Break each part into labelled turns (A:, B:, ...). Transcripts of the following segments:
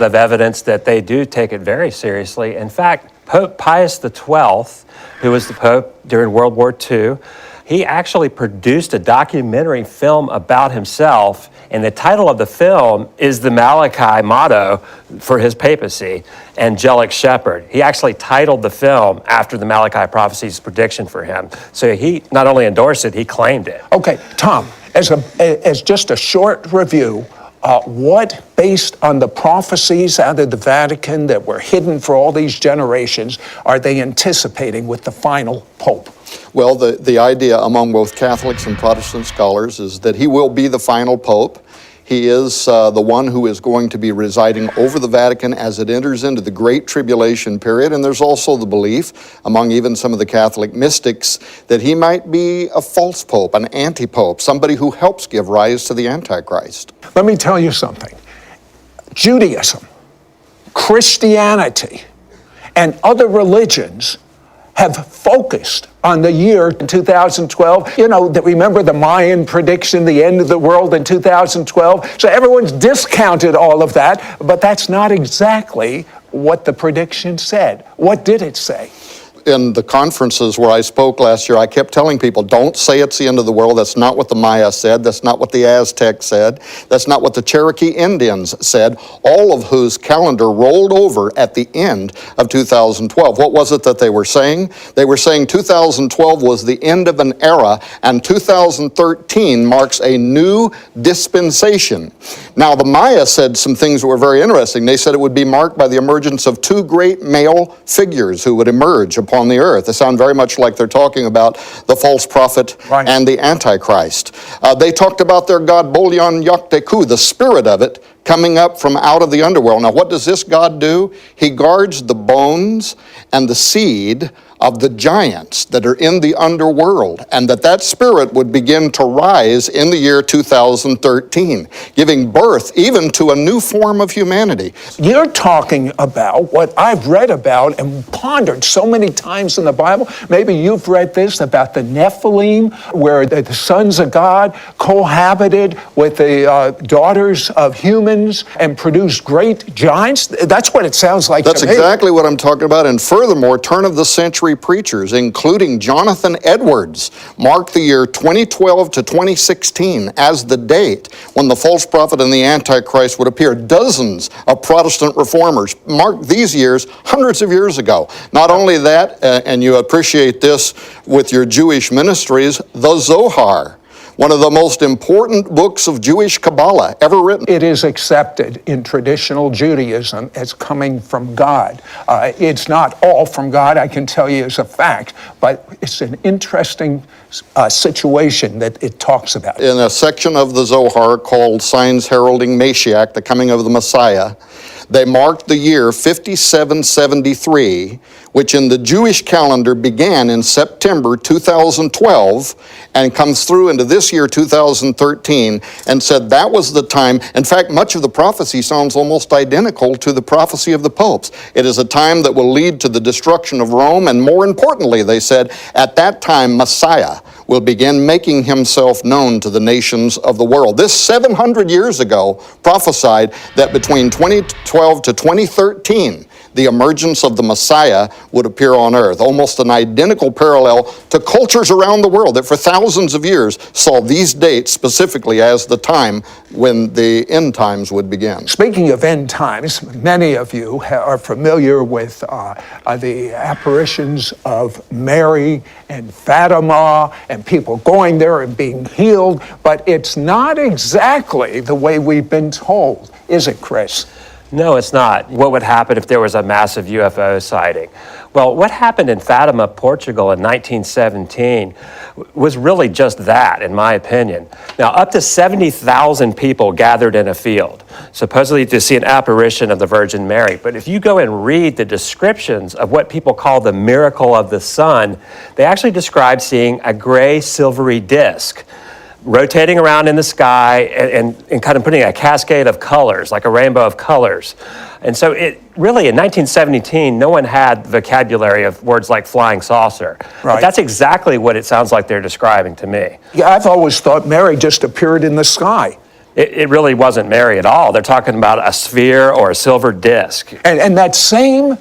A: of evidence that they do take it very seriously. In fact, Pope Pius XII, who was the Pope during World War II, he actually produced a documentary film about himself, and the title of the film is the Malachi motto for his papacy, Angelic Shepherd. He actually titled the film after the Malachi prophecy's prediction for him. So he not only endorsed it, he claimed it.
B: Okay, Tom, as just a short review, what, based on the prophecies out of the Vatican that were hidden for all these generations, are they anticipating with the final pope?
C: Well, the idea among both Catholics and Protestant scholars is that he will be the final pope. He is the one who is going to be residing over the Vatican as it enters into the Great Tribulation period. And there's also the belief among even some of the Catholic mystics that he might be a false pope, an anti-pope, somebody who helps give rise to the Antichrist.
B: Let me tell you something. Judaism, Christianity, and other religions have focused on the year 2012. You know, remember the Mayan prediction, the end of the world in 2012? So everyone's discounted all of that, but that's not exactly what the prediction said. What did it say?
C: In the conferences where I spoke last year, I kept telling people, don't say it's the end of the world. That's not what the Maya said. That's not what the Aztecs said. That's not what the Cherokee Indians said, all of whose calendar rolled over at the end of 2012. What was it that they were saying? They were saying 2012 was the end of an era, and 2013 marks a new dispensation. Now, the Maya said some things that were very interesting. They said it would be marked by the emergence of two great male figures who would emerge upon the earth. They sound very much like they're talking about the false prophet and the Antichrist. They talked about their god Bolyon Yakteku, the spirit of it, coming up from out of the underworld. Now, what does this god do? He guards the bones and the seed of the giants that are in the underworld, and that spirit would begin to rise in the year 2013, giving birth even to a new form of humanity.
B: You're talking about what I've read about and pondered so many times in the Bible. Maybe you've read this about the Nephilim, where the sons of God cohabited with the daughters of humans and produced great giants. That's what it sounds like to me.
C: That's exactly what I'm talking about. And furthermore, turn-of-the-century preachers, including Jonathan Edwards, marked the year 2012 to 2016 as the date when the false prophet and the Antichrist would appear. Dozens of Protestant reformers marked these years hundreds of years ago. Not only that, and you appreciate this with your Jewish ministries, the Zohar, one of the most important books of Jewish Kabbalah ever written.
B: It is accepted in traditional Judaism as coming from God. It's not all from God, I can tell you as a fact, but it's an interesting situation that it talks about.
C: In a section of the Zohar called Signs Heralding Mashiach, the Coming of the Messiah, they marked the year 5773, which in the Jewish calendar began in September 2012 and comes through into this year 2013, and said that was the time. In fact, much of the prophecy sounds almost identical to the prophecy of the popes. It is a time that will lead to the destruction of Rome, and more importantly, they said, at that time Messiah will begin making himself known to the nations of the world. This 700 years ago prophesied that between 2012 to 2013, the emergence of the Messiah would appear on earth. Almost an identical parallel to cultures around the world that for thousands of years saw these dates specifically as the time when the end times would begin.
B: Speaking of end times, many of you are familiar with the apparitions of Mary and Fatima and people going there and being healed, but it's not exactly the way we've been told, is it, Chris?
A: No, it's not. What would happen if there was a massive UFO sighting? Well, what happened in Fatima, Portugal in 1917 was really just that, in my opinion. Now, up to 70,000 people gathered in a field, supposedly to see an apparition of the Virgin Mary. But if you go and read the descriptions of what people call the miracle of the sun, they actually describe seeing a gray, silvery disc rotating around in the sky and kind of putting a cascade of colors, like a rainbow of colors. And so it really, in 1917, no one had vocabulary of words like flying saucer.
B: Right.
A: But that's exactly what it sounds like they're describing to me.
B: Yeah, I've always thought Mary just appeared in the sky.
A: it really wasn't Mary at all. They're talking about a sphere or a silver disc.
B: And that same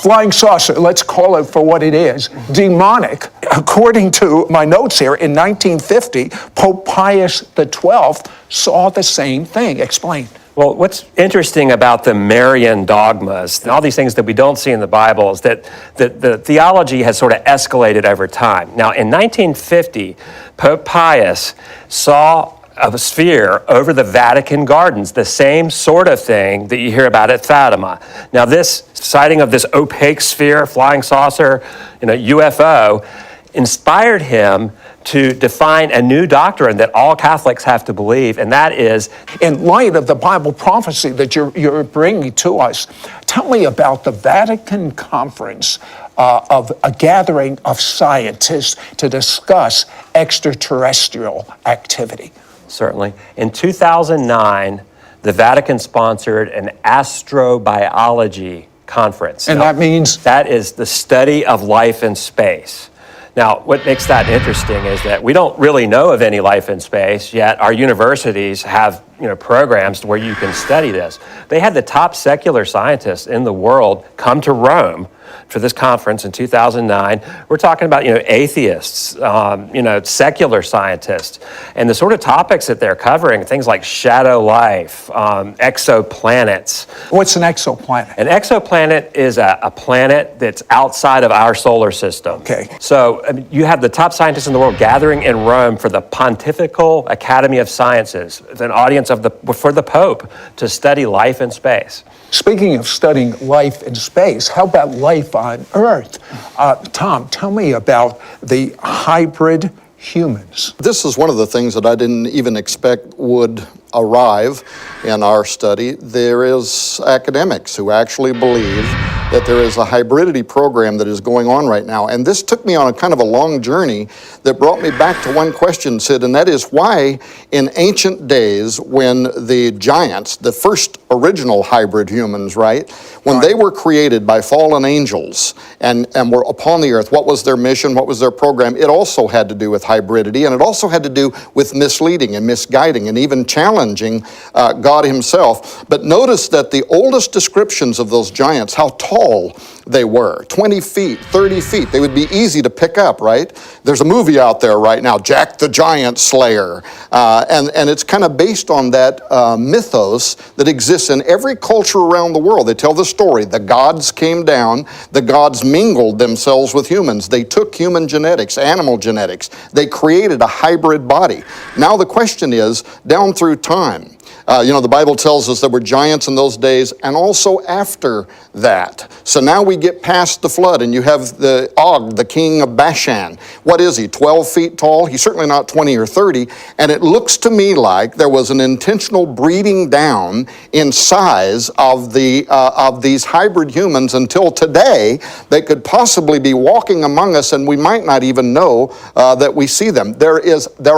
B: flying saucer, let's call it for what it is, demonic. According to my notes here, in 1950, Pope Pius XII saw the same thing. Explain.
A: Well, what's interesting about the Marian dogmas, and all these things that we don't see in the Bible, is that the theology has sort of escalated over time. Now, in 1950, Pope Pius saw a sphere over the Vatican gardens, the same sort of thing that you hear about at Fatima. Now, this sighting of this opaque sphere, flying saucer, UFO, inspired him to define a new doctrine that all Catholics have to believe, and that is,
B: in light of the Bible prophecy that you're bringing to us, tell me about the Vatican Conference of a gathering of scientists to discuss extraterrestrial activity.
A: Certainly. In 2009, the Vatican sponsored an astrobiology conference.
B: And that means?
A: That is the study of life in space. Now, what makes that interesting is that we don't really know of any life in space, yet our universities have programs where you can study this. They had the top secular scientists in the world come to Rome for this conference in 2009. We're talking about atheists, secular scientists, and the sort of topics that they're covering, things like shadow life, exoplanets.
B: What's an exoplanet?
A: An exoplanet is a planet that's outside of our solar system.
B: Okay.
A: So you have the top scientists in the world gathering in Rome for the Pontifical Academy of Sciences, an audience for the Pope to study life in space.
B: Speaking of studying life in space, how about life on Earth? Tom, tell me about the hybrid humans.
C: This is one of the things that I didn't even expect would arrive in our study. There is academics who actually believe that there is a hybridity program that is going on right now. And this took me on a kind of a long journey that brought me back to one question, Sid, and that is why in ancient days when the giants, the first original hybrid humans, right, when they were created by fallen angels and were upon the earth, what was their mission, what was their program? It also had to do with hybridity, and it also had to do with misleading and misguiding and even challenging God himself. But notice that the oldest descriptions of those giants, how tall they were, 20 feet, 30 feet. They would be easy to pick up, right? There's a movie out there right now, Jack the Giant Slayer, and it's kind of based on that mythos that exists in every culture around the world. They tell the story, the gods came down, the gods mingled themselves with humans. They took human genetics, animal genetics. They created a hybrid body. Now the question is, down through time, the Bible tells us there were giants in those days and also after that. So now we get past the flood and you have the Og, the king of Bashan. What is he, 12 feet tall? He's certainly not 20 or 30. And it looks to me like there was an intentional breeding down in size of these hybrid humans until today they could possibly be walking among us and we might not even know that we see them. There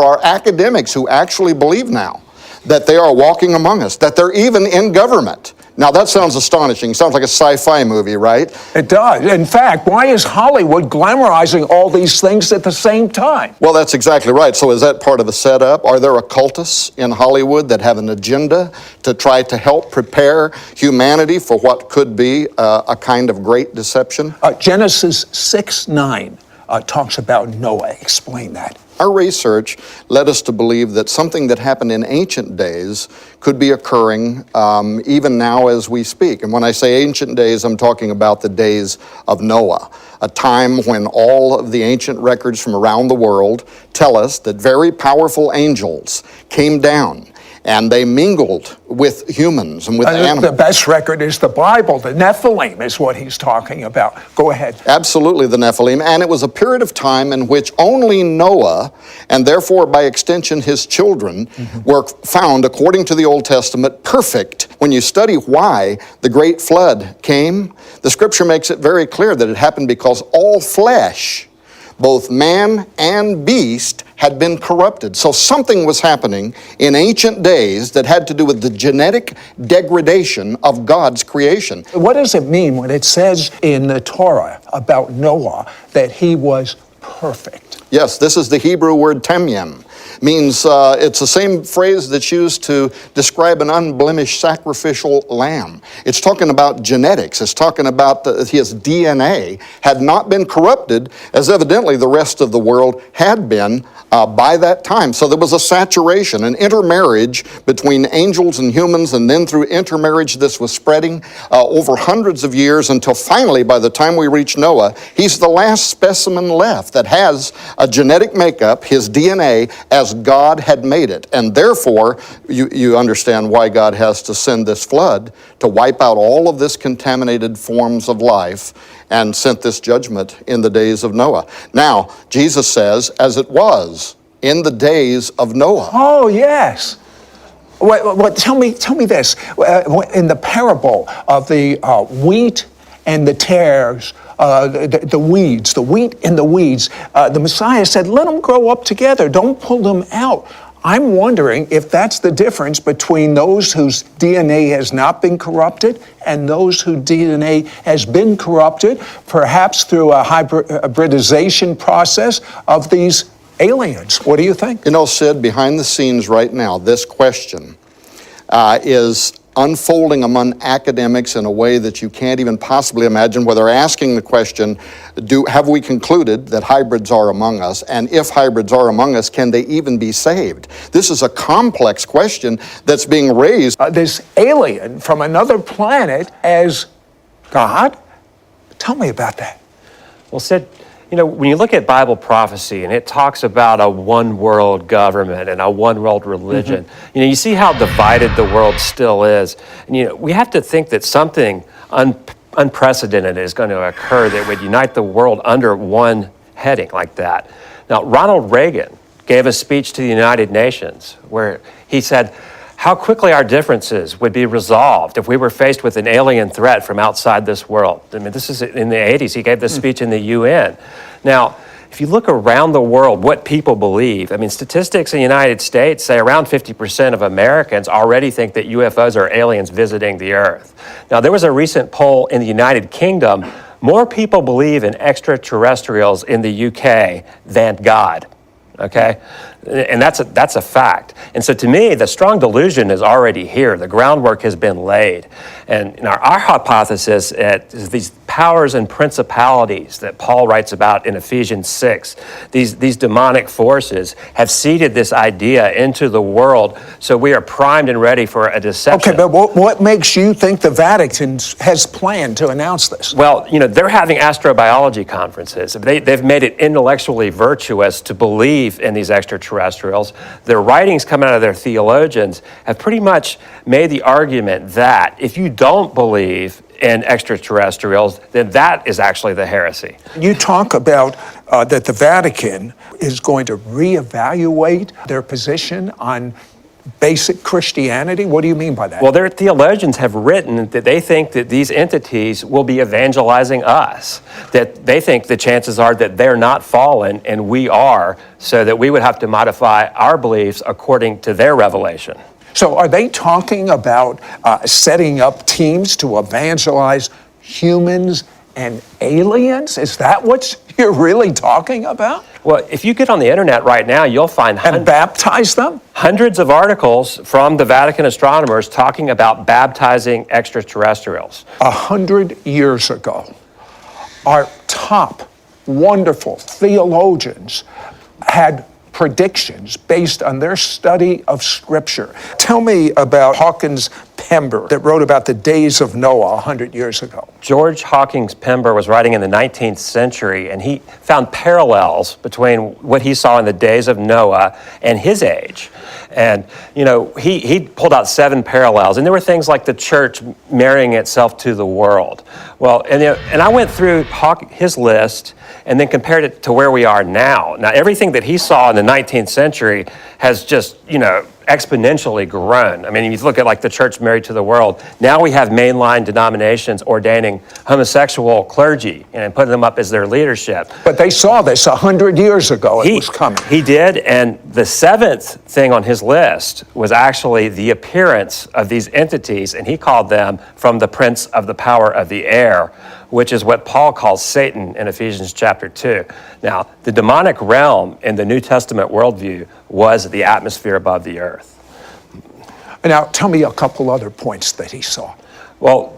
C: are academics who actually believe now that they are walking among us, that they're even in government. Now that sounds astonishing. Sounds like a sci-fi movie, right?
B: It does. In fact, why is Hollywood glamorizing all these things at the same time?
C: Well, that's exactly right. So is that part of a setup? Are there occultists in Hollywood that have an agenda to try to help prepare humanity for what could be a kind of great deception?
B: Genesis 6:9 talks about Noah. Explain that.
C: Our research led us to believe that something that happened in ancient days could be occurring even now as we speak. And when I say ancient days, I'm talking about the days of Noah, a time when all of the ancient records from around the world tell us that very powerful angels came down and they mingled with humans and with animals.
B: The best record is the Bible. The Nephilim is what he's talking about. Go ahead.
C: Absolutely, the Nephilim. And it was a period of time in which only Noah, and therefore by extension his children, were found, according to the Old Testament, perfect. When you study why the great flood came, the scripture makes it very clear that it happened because all flesh, both man and beast, had been corrupted. So something was happening in ancient days that had to do with the genetic degradation of God's creation.
B: What does it mean when it says in the Torah about Noah that he was perfect?
C: Yes, this is the Hebrew word temyem. means it's the same phrase that's used to describe an unblemished sacrificial lamb. It's talking about genetics. It's talking about his DNA had not been corrupted, as evidently the rest of the world had been by that time. So there was a saturation, an intermarriage between angels and humans, and then through intermarriage this was spreading over hundreds of years until finally, by the time we reach Noah, he's the last specimen left that has a genetic makeup, his DNA, as God had made it. And therefore, you understand why God has to send this flood to wipe out all of this contaminated forms of life, and sent this judgment in the days of Noah. Now, Jesus says, as it was in the days of Noah.
B: Oh, yes. Tell me this. In the parable of the wheat and the tares, the weeds, the wheat and the weeds, the Messiah said, let them grow up together. Don't pull them out. I'm wondering if that's the difference between those whose DNA has not been corrupted and those whose DNA has been corrupted, perhaps through a hybridization process of these aliens. What do you think?
C: You know, Sid, behind the scenes right now, this question is unfolding among academics in a way that you can't even possibly imagine, where they're asking the question, have we concluded that hybrids are among us? And if hybrids are among us, can they even be saved? This is a complex question that's being raised.
B: This alien from another planet as God? Tell me about that.
A: Well, Sid, you know, when you look at Bible prophecy and it talks about a one world government and a one world religion, you know, you see how divided the world still is. And, you know, we have to think that something unprecedented is going to occur that would unite the world under one heading like that. Now, Ronald Reagan gave a speech to the United Nations where he said how quickly our differences would be resolved if we were faced with an alien threat from outside this world. I mean, this is in the 80s. He gave this speech in the UN. Now, if you look around the world, what people believe, I mean, statistics in the United States say around 50% of Americans already think that UFOs are aliens visiting the Earth. Now, there was a recent poll in the United Kingdom. More people believe in extraterrestrials in the UK than God. Okay? And that's a fact. And so to me, the strong delusion is already here. The groundwork has been laid. And our hypothesis is these powers and principalities that Paul writes about in Ephesians 6, these demonic forces have seeded this idea into the world, so we are primed and ready for a deception.
B: Okay, but what makes you think the Vatican has planned to announce this?
A: Well, you know, they're having astrobiology conferences. They've made it intellectually virtuous to believe in these extraterrestrials. Their writings coming out of their theologians have pretty much made the argument that if you don't believe in extraterrestrials, then that is actually the heresy.
B: You talk about that the Vatican is going to reevaluate their position on basic Christianity. What do you mean by that?
A: Well, their theologians have written that they think that these entities will be evangelizing us, that they think the chances are that they're not fallen and we are, so that we would have to modify our beliefs according to their revelation.
B: So are they talking about setting up teams to evangelize humans and aliens? Is that what you're really talking about?
A: Well, if you get on the internet right now, you'll find
B: And baptize them?
A: hundreds of articles from the Vatican astronomers talking about baptizing extraterrestrials.
B: 100 years ago, our top wonderful theologians had predictions based on their study of Scripture. Tell me about Hawkins Pember that wrote about the days of Noah 100 years ago.
A: George Hawkins Pember was writing in the 19th century, and he found parallels between what he saw in the days of Noah and his age. And, you know, he pulled out 7 parallels, and there were things like the church marrying itself to the world. Well, and I went through his list and then compared it to where we are now. Now, everything that he saw in the 19th century has just, you know, exponentially grown. I mean, if you look at like the church married to the world, now we have mainline denominations ordaining appointing homosexual clergy and putting them up as their leadership.
B: But they saw this 100 years ago. It was coming.
A: He did, and the seventh thing on his list was actually the appearance of these entities, and he called them from the prince of the power of the air, which is what Paul calls Satan in Ephesians chapter 2. Now, the demonic realm in the New Testament worldview was the atmosphere above the earth.
B: Now, tell me a couple other points that he saw.
A: Well,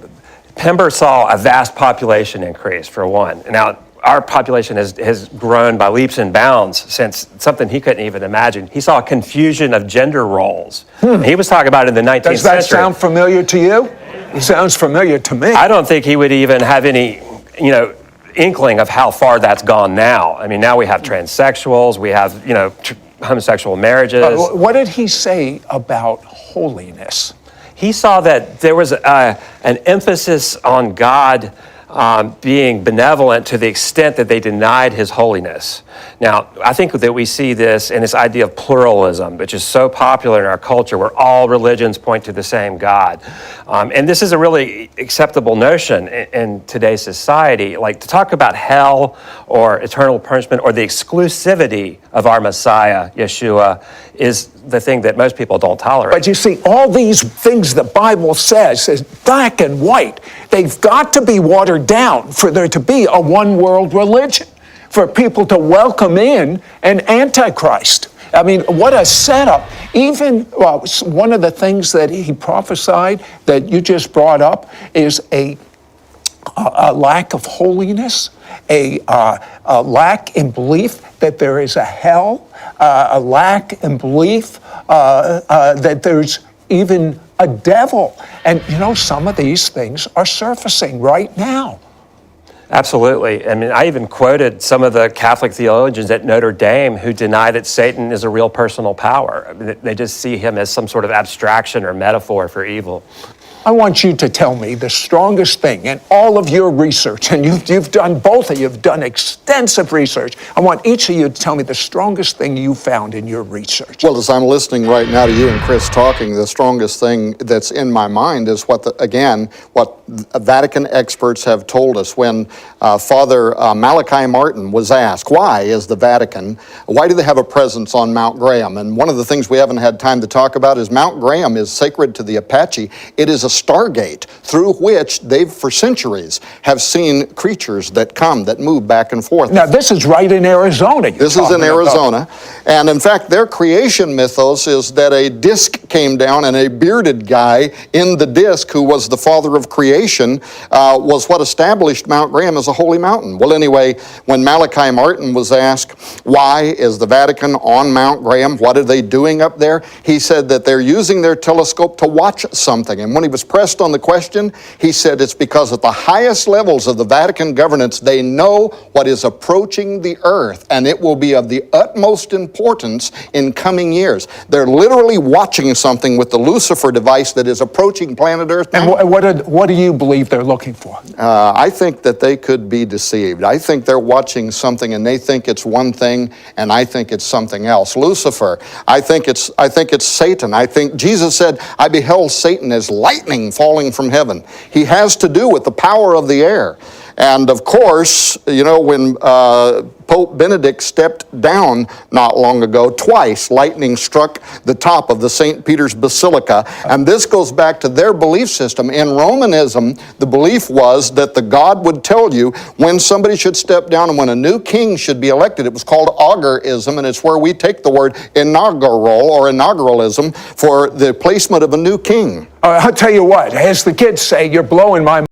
A: Pember saw a vast population increase, for one. Now, our population has grown by leaps and bounds since something he couldn't even imagine. He saw a confusion of gender roles. He was talking about it in the 19th century.
B: Does that sound familiar to you? It sounds familiar to me.
A: I don't think he would even have any, inkling of how far that's gone now. I mean, now we have transsexuals, we have, homosexual marriages.
B: What did he say about holiness?
A: He saw that there was an emphasis on God being benevolent to the extent that they denied his holiness. Now, I think that we see this in this idea of pluralism, which is so popular in our culture, where all religions point to the same God. And this is a really acceptable notion in today's society. Like, to talk about hell or eternal punishment or the exclusivity of our Messiah, Yeshua, is the thing that most people don't tolerate.
B: But you see, all these things the Bible says is black and white. They've got to be watered down for there to be a one-world religion, for people to welcome in an antichrist. I mean, what a setup. Even one of the things that he prophesied that you just brought up is a lack of holiness, a lack in belief that there is a hell, a lack in belief that there's even a devil. And some of these things are surfacing right now.
A: Absolutely. I mean, I even quoted some of the Catholic theologians at Notre Dame who deny that Satan is a real personal power. I mean, they just see him as some sort of abstraction or metaphor for evil.
B: I want you to tell me the strongest thing in all of your research, and you've done, both of you have done extensive research. I want each of you to tell me the strongest thing you found in your research.
C: Well, as I'm listening right now to you and Chris talking, the strongest thing that's in my mind is what Vatican experts have told us. When Father Malachi Martin was asked, why do they have a presence on Mount Graham? And one of the things we haven't had time to talk about is Mount Graham is sacred to the Apache. It is a stargate through which they've for centuries have seen creatures that come, that move back and forth.
B: Now, this is right in Arizona.
C: This is in Arizona. And in fact, their creation mythos is that a disc came down and a bearded guy in the disc, who was the father of creation, was what established Mount Graham as a holy mountain. Well, anyway, when Malachi Martin was asked, why is the Vatican on Mount Graham? What are they doing up there? He said that they're using their telescope to watch something. And when he was pressed on the question, he said it's because at the highest levels of the Vatican governance, they know what is approaching the earth, and it will be of the utmost importance in coming years. They're literally watching something with the Lucifer device that is approaching planet Earth now.
B: And what do you believe they're looking for?
C: I think that they could be deceived. I think they're watching something and they think it's one thing, and I think it's something else. Lucifer, I think it's Satan. I think Jesus said, I beheld Satan as lightning falling from heaven. He has to do with the power of the air. And of course, when Pope Benedict stepped down not long ago, twice lightning struck the top of the St. Peter's Basilica. And this goes back to their belief system. In Romanism, the belief was that the God would tell you when somebody should step down and when a new king should be elected. It was called augurism, and it's where we take the word inaugural or inauguralism for the placement of a new king.
B: I'll tell you what, as the kids say, you're blowing my mind.